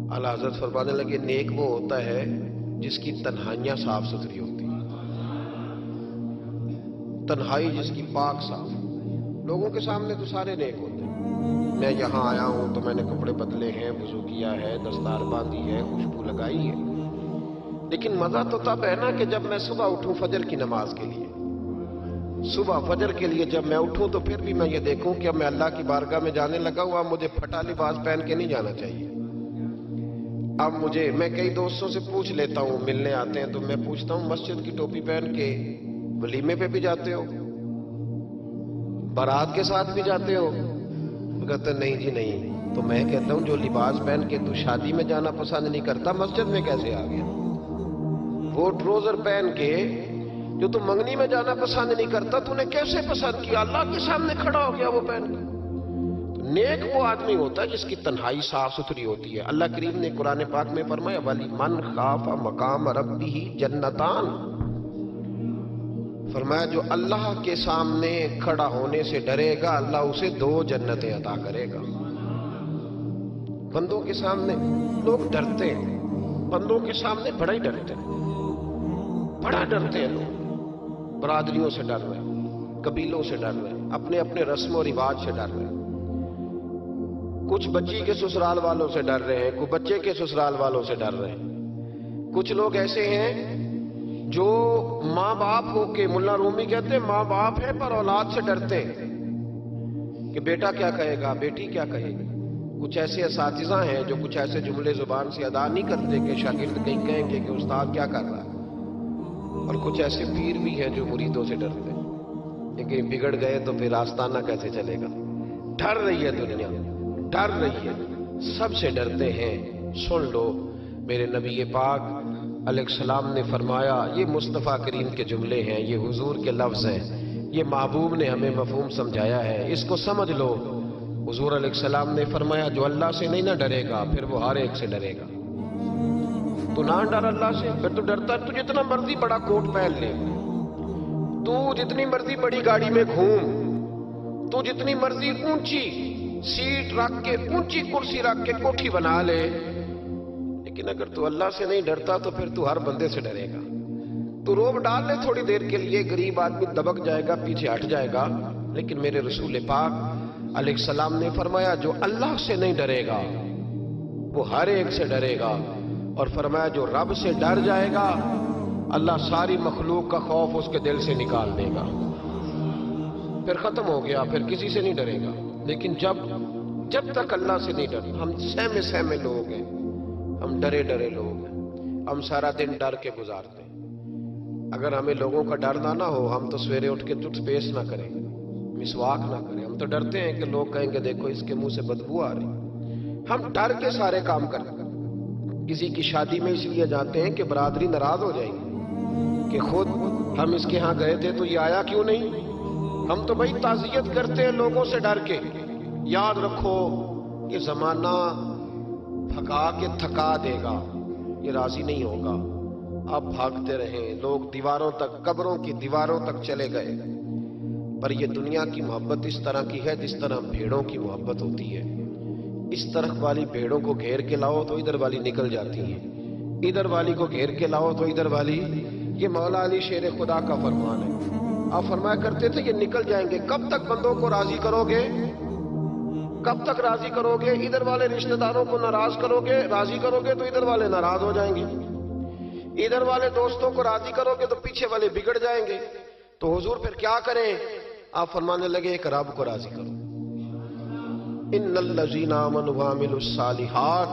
आला हज़रत फरमाने लगे नेक वो होता है जिसकी तन्हाइयां साफ सुथरी होती हैं, तन्हाई जिसकी पाक साफ। लोगों के सामने तो सारे नेक होते हैं। मैं यहाँ आया हूँ तो मैंने कपड़े बदले हैं, वजू किया है, दस्तार बांधी है, खुशबू लगाई है, लेकिन मजा तो तब है ना कि जब मैं सुबह उठूं फजर की नमाज के लिए। सुबह फजर के लिए जब मैं उठूं तो फिर भी मैं ये देखूं कि अब मैं अल्लाह की बारगाह में जाने लगा हुआ, मुझे फटा लिबास पहन के नहीं जाना चाहिए। अब मैं कई दोस्तों से पूछ लेता हूं, मिलने आते हैं तो मैं पूछता हूं मस्जिद की टोपी पहन के वलीमे पे भी जाते हो, बारात के साथ भी जाते हो? कहते नहीं जी नहीं। तो मैं कहता हूं जो लिबास पहन के तू शादी में जाना पसंद नहीं करता, मस्जिद में कैसे आ गया? वो ट्राउजर पहन के जो तू मंगनी में जाना पसंद नहीं करता, तूने कैसे पसंद किया? अल्लाह के सामने खड़ा हो गया वो पहन के। तो नेक वो आदमी होता है जिसकी तन्हाई साफ सुथरी होती है। अल्लाह करीम ने कुरान पाक में फरमाया वली मन खाफा मकाम रब्बिही जन्नतान, फरमाया जो अल्लाह के सामने खड़ा होने से डरेगा अल्लाह उसे 2 जन्नतें अता करेगा। बंदों के सामने लोग डरते हैं, बंदों के सामने बड़ा ही डरते हैं, बड़ा डरते हैं लोग। बरादरियों से डर रहे हैं, कबीलों से डर रहे हैं, अपने अपने रस्म और रिवाज से डर रहे हैं। कुछ बच्ची के ससुराल वालों से डर रहे हैं, कुछ बच्चे के ससुराल वालों से डर रहे हैं। कुछ लोग ऐसे हैं जो माँ बाप हो के, मुल्ला रूमी कहते हैं माँ बाप है पर औलाद से डरते हैं कि बेटा क्या कहेगा, बेटी क्या कहेगी। कुछ ऐसे असातिज़ा हैं जो कुछ ऐसे जुमले जुबान से अदा नहीं करते कि शागिर्द कहीं कहेंगे कि उस्ताद क्या कर रहा है। और कुछ ऐसे पीर भी हैं जो मुरीदों से डरते हैं, लेकिन बिगड़ गए तो फिर आस्ताना कैसे चलेगा। डर रही है दुनिया, डर रही है, सबसे डरते हैं। सुन लो, मेरे नबी पाक अलैहिस्सलाम ने फरमाया, ये मुस्तफ़ा करीम के जुमले हैं, ये हुजूर के लफ्ज़ हैं, ये महबूब ने हमें मफ़हूम समझाया है, इसको समझ लो। हुजूर अलैहिस्सलाम ने फरमाया जो अल्लाह से नहीं ना डरेगा फिर वो हर एक से डरेगा। तू ना डर अल्लाह से, फिर तू डरता है। तू जितना मर्जी बड़ा कोट पहन ले, तू जितनी मर्जी बड़ी गाड़ी में घूम, तू जितनी मर्जी ऊंची सीट रख के, ऊंची कुर्सी रख के कोठी बना ले, लेकिन अगर तू अल्लाह से नहीं डरता तो फिर तू हर बंदे से डरेगा। तू रोब डाल ले थोड़ी देर के लिए, गरीब आदमी दबक जाएगा, पीछे हट जाएगा, लेकिन मेरे रसूल पाक अलैहिस्सलाम ने फरमाया जो अल्लाह से नहीं डरेगा वो हर एक से डरेगा। और फरमाया जो रब से डर जाएगा अल्लाह सारी मखलूक का खौफ उसके दिल से निकाल देगा, फिर खत्म हो गया, फिर किसी से नहीं डरेगा। लेकिन जब तक अल्लाह से नहीं डर, हम सहमे सहमे लोग हैं, हम डरे डरे लोग हैं, हम सारा दिन डर के गुजारते हैं। अगर हमें लोगों का डर ना हो, हम तो सवेरे उठ के टूथपेस्ट ना करें, मिसवाक ना करें। हम तो डरते हैं कि लोग कहेंगे देखो इसके मुंह से बदबू आ रही। हम डर के सारे काम करते हैं। किसी की शादी में इसलिए जाते हैं कि बरादरी नाराज हो जाएगी कि खुद हम इसके यहाँ गए थे तो ये आया क्यों नहीं। हम तो भाई ताज़ियत करते हैं लोगों से डर के। याद रखो कि जमाना भगा के थका देगा, ये राजी नहीं होगा। अब भागते रहें, लोग दीवारों तक, कब्रों की दीवारों तक चले गए, पर ये दुनिया की मोहब्बत इस तरह की है जिस तरह भेड़ों की मोहब्बत होती है। इस तरफ वाली भेड़ों को घेर के लाओ तो इधर वाली निकल जाती हैं, इधर वाली को घेर के लाओ तो इधर वाली। ये मौला अली शेर खुदा का फरमान है। आप फरमाया करते थे ये निकल जाएंगे। कब तक बंदों को राजी करोगे, कब तक राजी करोगे? इधर वाले रिश्तेदारों को नाराज करोगे, राजी करोगे तो इधर वाले नाराज हो जाएंगे। इधर वाले दोस्तों को राजी करोगे तो पीछे वाले बिगड़ जाएंगे। तो हुजूर फिर क्या करें? आप फरमाने लगे एक रब को राजी करो। इन्नल्लज़ीना आमनू व अमिलुस्सालिहात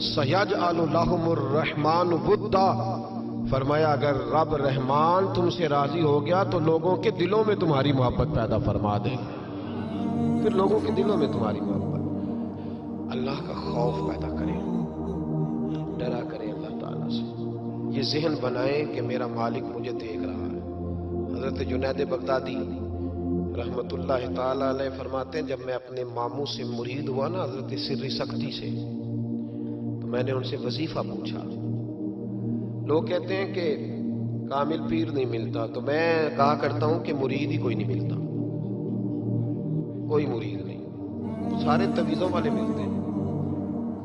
सयजअलु लहुमुर रहमानु वुद्दा। फरमाया अगर रब रहमान तुमसे राजी हो गया तो लोगों के दिलों में तुम्हारी मोहब्बत पैदा फरमा देगा। फिर लोगों के दिलों में तुम्हारी मोहब्बत, अल्लाह का खौफ पैदा करें, डरा करें अल्लाह ताला से। ये ज़हन बनाए कि मेरा मालिक मुझे देख रहा है। हज़रत जुनैद बगदादी रहमतुल्लाह ताला अलैह फरमाते हैं, जब मैं अपने मामू से मुरीद हुआ ना हज़रत सिर्री सख्ती से, तो मैंने उनसे वजीफा पूछा। लोग कहते हैं कि कामिल पीर नहीं मिलता, तो मैं कहा करता हूं कि मुरीद ही कोई नहीं मिलता, कोई मुरीद नहीं, सारे तवीज़ों वाले मिलते हैं।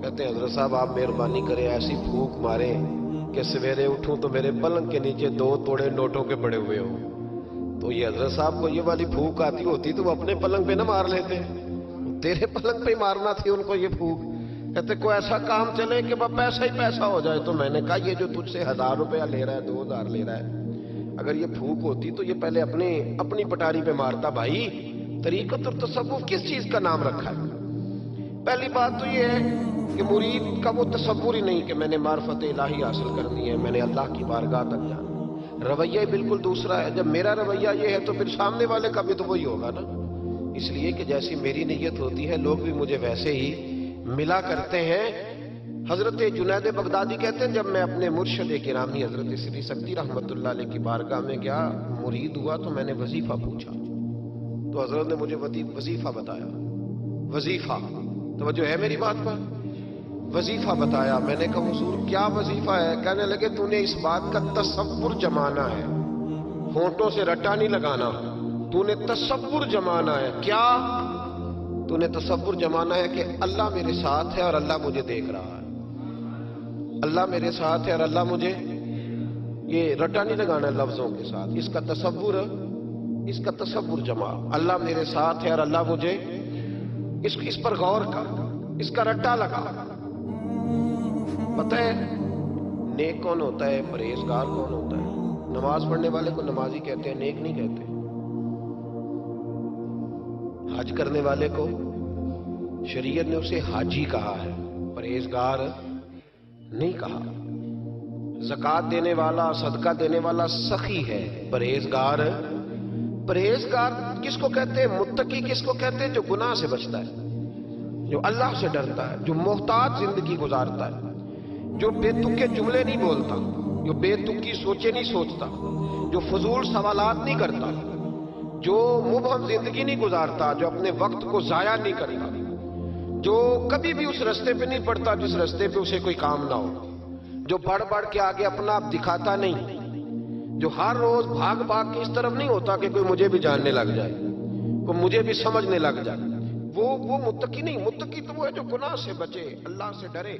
कहते کہتے ہیں حضرت صاحب آپ مہربانی کریں ایسی پھونک ماریں کہ سویرے اٹھوں تو میرے پلنگ کے نیچے 2 توڑے نوٹوں کے پڑے ہوئے ہوں. تو یہ حضرت صاحب کو یہ والی پھونک آتی ہوتی تو وہ اپنے پلنگ پہ نہ مار لیتے, تیرے پلنگ پہ ہی مارنا تھی ان کو یہ پھونک. کہتے کوئی ایسا کام چلے کہ پیسہ ہی پیسہ ہو جائے. تو میں نے کہا یہ جو تجھ سے 1000 روپیہ لے رہا ہے 2000 لے رہا ہے, اگر یہ پھونک ہوتی تو یہ پہلے اپنی پٹاری پہ مارتا. بھائی طریقت اور تصوف کس چیز کا نام رکھا ہے؟ پہلی بات تو یہ ہے کہ مرید کا وہ تصور ہی نہیں کہ میں نے معرفت الہی حاصل کرنی ہے, میں نے اللہ کی بارگاہ تک جانا. رویہ بالکل دوسرا ہے. جب میرا رویہ یہ ہے تو پھر سامنے والے کا بھی تو وہی ہوگا نا. اس لیے کہ جیسی میری نیت ہوتی ہے لوگ بھی مجھے ویسے ہی ملا کرتے ہیں. حضرت جنید بغدادی کہتے ہیں جب میں اپنے مرشد گرامی حضرت سری سکتی رحمت اللہ علیہ کی بارگاہ میں گیا, مرید ہوا تو میں نے وظیفہ پوچھا تو حضرت نے مجھے وظیفہ بتایا. وظیفہ توجہ ہے میری بات پر؟ وظیفہ بتایا. میں نے کہا حضور کیا وظیفہ ہے؟ کہنے لگے تو نے اس بات کا تصور جمانا ہے, ہونٹوں سے رٹا نہیں لگانا, تو نے تصور جمانا ہے. کیا تو نے تصور جمانا ہے کہ اللہ میرے ساتھ ہے اور اللہ مجھے دیکھ رہا ہے, اللہ میرے ساتھ ہے اور اللہ مجھے, یہ رٹا نہیں لگانا ہے لفظوں کے ساتھ, اس کا تصور جما. اللہ میرے ساتھ ہے اور اللہ مجھے, اس پر غور کر, اس کا رٹا لگا. پتہ ہے نیک کون ہوتا ہے, پرہیزگار کون ہوتا ہے؟ نماز پڑھنے والے کو نمازی کہتے ہیں, نیک نہیں کہتے. حج کرنے والے کو شریعت نے اسے حاجی کہا ہے, پرہیزگار نہیں کہا. زکوٰۃ دینے والا, صدقہ دینے والا سخی ہے, پرہیزگار کس کو کہتے ہیں؟ متقی کس کو کہتے ہیں؟ جو گناہ سے بچتا ہے, جو اللہ سے ڈرتا ہے, جو محتاط زندگی گزارتا ہے, جو بے تک کے جملے نہیں بولتا, جو بے تک کی سوچیں نہیں سوچتا, جو فضول سوالات نہیں کرتا, جو مبہم زندگی نہیں گزارتا, جو اپنے وقت کو ضائع نہیں کرتا, جو کبھی بھی اس رستے پہ نہیں پڑتا جس رستے پہ اسے کوئی کام نہ ہو, جو بڑھ کے آگے اپنا آپ دکھاتا نہیں, جو ہر روز بھاگ کے اس طرف نہیں ہوتا کہ کوئی مجھے بھی جاننے لگ جائے, کوئی مجھے بھی سمجھنے لگ جائے, وہ متقی نہیں. متقی تو وہ ہے جو گناہ سے بچے, اللہ سے ڈرے.